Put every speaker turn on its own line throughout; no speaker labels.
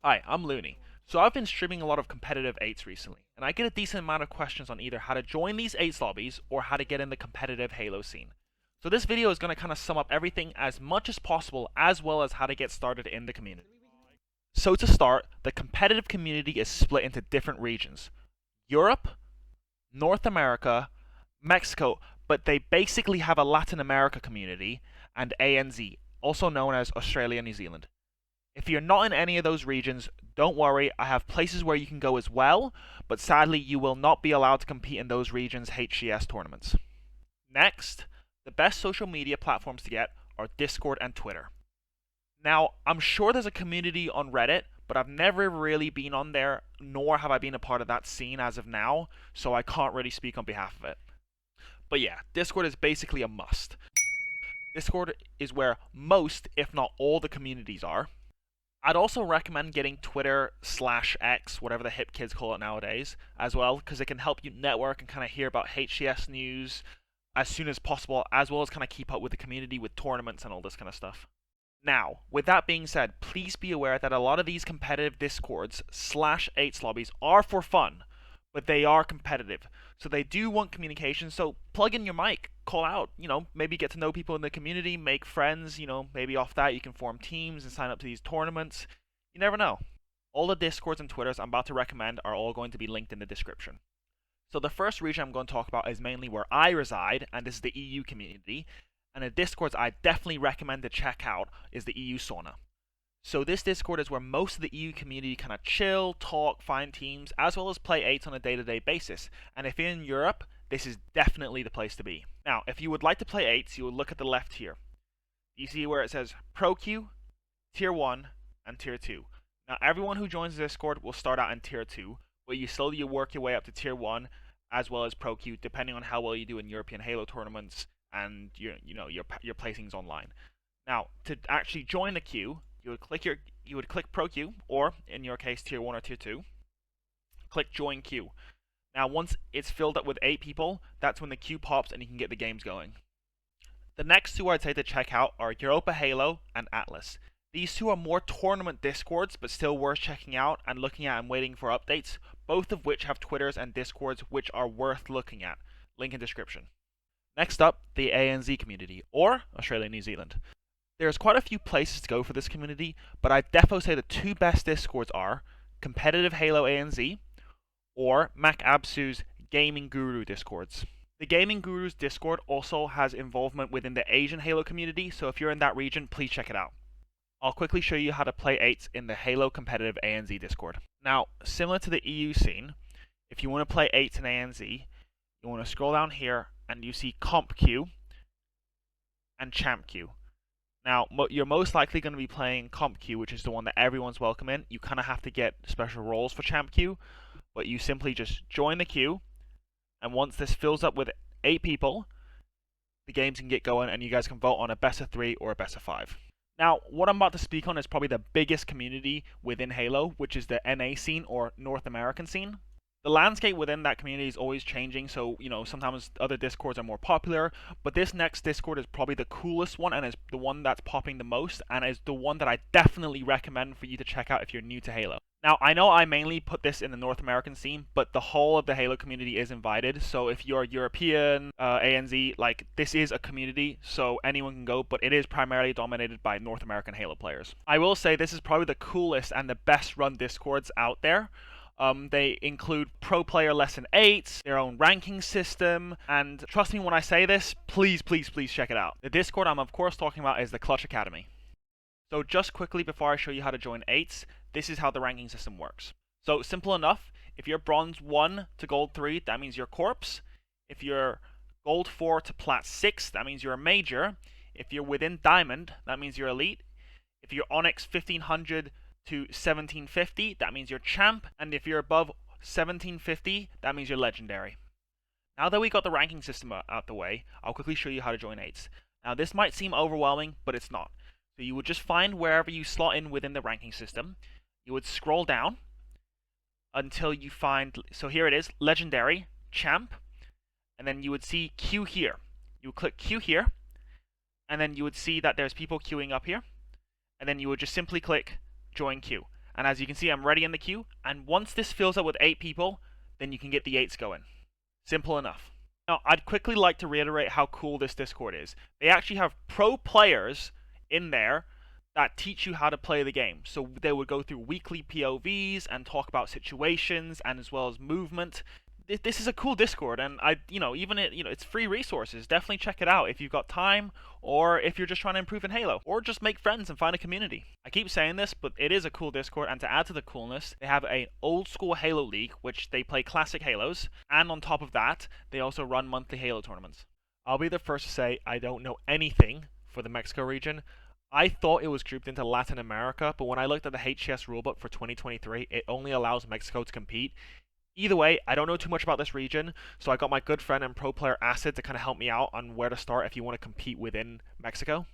Hi, I'm Looney. So I've been streaming a lot of competitive 8s recently, and I get a decent amount of questions on either how to join these 8s lobbies or how to get in the competitive Halo scene. So this video is going to kind of sum up everything as much as possible, as well as how to get started in the community. So to start, the competitive community is split into different regions. Europe, North America, Mexico, but they basically have a Latin America community, and ANZ, also known as Australia and New Zealand. If you're not in any of those regions, don't worry, I have places where you can go as well, but sadly you will not be allowed to compete in those regions' HCS tournaments. Next, the best social media platforms to get are Discord and Twitter. Now, I'm sure there's a community on Reddit, but I've never really been on there, nor have I been a part of that scene as of now, so I can't really speak on behalf of it. But yeah, Discord is basically a must. Discord is where most, if not all, the communities are. I'd also recommend getting Twitter/X, whatever the hip kids call it nowadays, as well, because it can help you network and kind of hear about HCS news as soon as possible, as well as kind of keep up with the community with tournaments and all this kind of stuff. Now, with that being said, please be aware that a lot of these competitive Discords/8s lobbies are for fun, but they are competitive. So they do want communication, so plug in your mic, call out, maybe get to know people in the community, make friends, maybe off that you can form teams and sign up to these tournaments. You never know. All the Discords and Twitters I'm about to recommend are all going to be linked in the description. So the first region I'm going to talk about is mainly where I reside, and this is the EU community. And the Discords I definitely recommend to check out is the EU Sauna. So this Discord is where most of the EU community kind of chill, talk, find teams, as well as play 8s on a day-to-day basis. And if you're in Europe, this is definitely the place to be. Now, if you would like to play 8s, you will look at the left here. You see where it says Pro Queue, Tier 1, and Tier 2. Now, everyone who joins the Discord will start out in Tier 2, but you slowly work your way up to Tier 1, as well as Pro Queue, depending on how well you do in European Halo tournaments and your placings online. Now, to actually join the queue, you would click Pro Queue, or in your case Tier 1 or Tier 2, click Join Queue. Now once it's filled up with 8 people, that's when the queue pops and you can get the games going. The next two I'd say to check out are EuropaHalo and Atlas. These two are more tournament Discords, but still worth checking out and looking at and waiting for updates, both of which have Twitters and Discords which are worth looking at. Link in description. Next up, the ANZ community, or Australia and New Zealand. There's quite a few places to go for this community, but I'd defo say the two best Discords are Competitive Halo ANZ or Mac Absu's Gaming Guru Discords. The Gaming Guru's Discord also has involvement within the Asian Halo community, so if you're in that region, please check it out. I'll quickly show you how to play 8s in the Halo Competitive ANZ Discord. Now, similar to the EU scene, if you want to play 8s in ANZ, you want to scroll down here and you see Comp Queue and Champ Queue. Now, you're most likely going to be playing Comp Queue, which is the one that everyone's welcome in. You kind of have to get special roles for Champ Queue, but you simply just join the queue, and once this fills up with 8 people, the games can get going, and you guys can vote on a best of 3 or a best of 5. Now, what I'm about to speak on is probably the biggest community within Halo, which is the NA scene, or North American scene. The landscape within that community is always changing, so sometimes other Discords are more popular, but this next Discord is probably the coolest one and is the one that's popping the most, and is the one that I definitely recommend for you to check out if you're new to Halo. Now, I know I mainly put this in the North American scene, but the whole of the Halo community is invited, so if you're European, ANZ, this is a community, so anyone can go, but it is primarily dominated by North American Halo players. I will say this is probably the coolest and the best run Discords out there. They include pro player lesson 8, their own ranking system, and trust me when I say this, please check it out. The Discord I'm of course talking about is the Clutch Academy. So just quickly before I show you how to join 8s, this is how the ranking system works. So simple enough, if you're Bronze 1 to Gold 3, that means you're Corps. If you're Gold 4 to Plat 6, that means you're a Major. If you're within Diamond, that means you're Elite. If you're Onyx 1500 to 1750, that means you're Champ, and if you're above 1750, that means you're Legendary. Now that we got the ranking system out the way, I'll quickly show you how to join 8s. Now this might seem overwhelming, but it's not. So you would just find wherever you slot in within the ranking system, you would scroll down until you find, so here it is, Legendary, Champ, and then you would see queue here. You would click queue here, and then you would see that there's people queuing up here, and then you would just simply click join queue. And as you can see, I'm ready in the queue. And once this fills up with 8 people, then you can get the 8s going. Simple enough. Now, I'd quickly like to reiterate how cool this Discord is. They actually have pro players in there that teach you how to play the game. So they would go through weekly POVs and talk about situations and as well as movement. This is a cool Discord, and it's free resources. Definitely check it out if you've got time, or if you're just trying to improve in Halo, or just make friends and find a community. I keep saying this, but it is a cool Discord, and to add to the coolness, they have an old school Halo league, which they play classic Halos, and on top of that, they also run monthly Halo tournaments. I'll be the first to say I don't know anything for the Mexico region. I thought it was grouped into Latin America, but when I looked at the HCS rulebook for 2023, it only allows Mexico to compete. Either way, I don't know too much about this region, so I got my good friend and pro player Acid to kind of help me out on where to start if you want to compete within Mexico.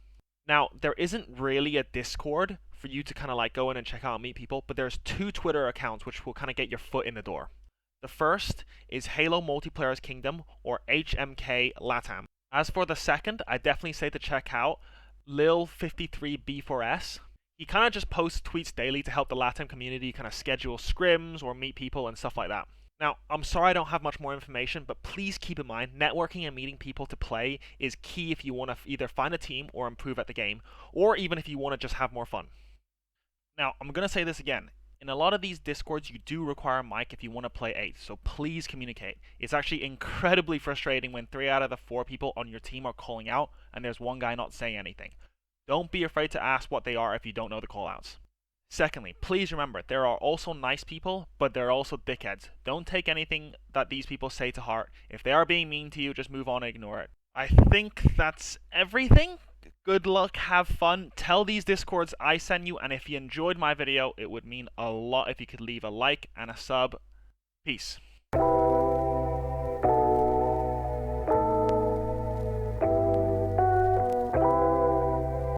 Now, there isn't really a Discord for you to kind of like go in and check out and meet people, but there's 2 Twitter accounts which will kind of get your foot in the door. The first is Halo Multiplayer's Kingdom, or HMK LATAM. As for the second, I definitely say to check out Lil53B4S. He kind of just posts tweets daily to help the LATAM community kind of schedule scrims or meet people and stuff like that. Now, I'm sorry I don't have much more information, but please keep in mind, networking and meeting people to play is key if you want to either find a team or improve at the game, or even if you want to just have more fun. Now, I'm going to say this again. In a lot of these Discords, you do require a mic if you want to play 8, so please communicate. It's actually incredibly frustrating when 3 out of the 4 people on your team are calling out, and there's one guy not saying anything. Don't be afraid to ask what they are if you don't know the callouts. Secondly, please remember, there are also nice people, but there are also dickheads. Don't take anything that these people say to heart. If they are being mean to you, just move on and ignore it. I think that's everything. Good luck, have fun, tell these Discords I sent you, and if you enjoyed my video, it would mean a lot if you could leave a like and a sub. Peace.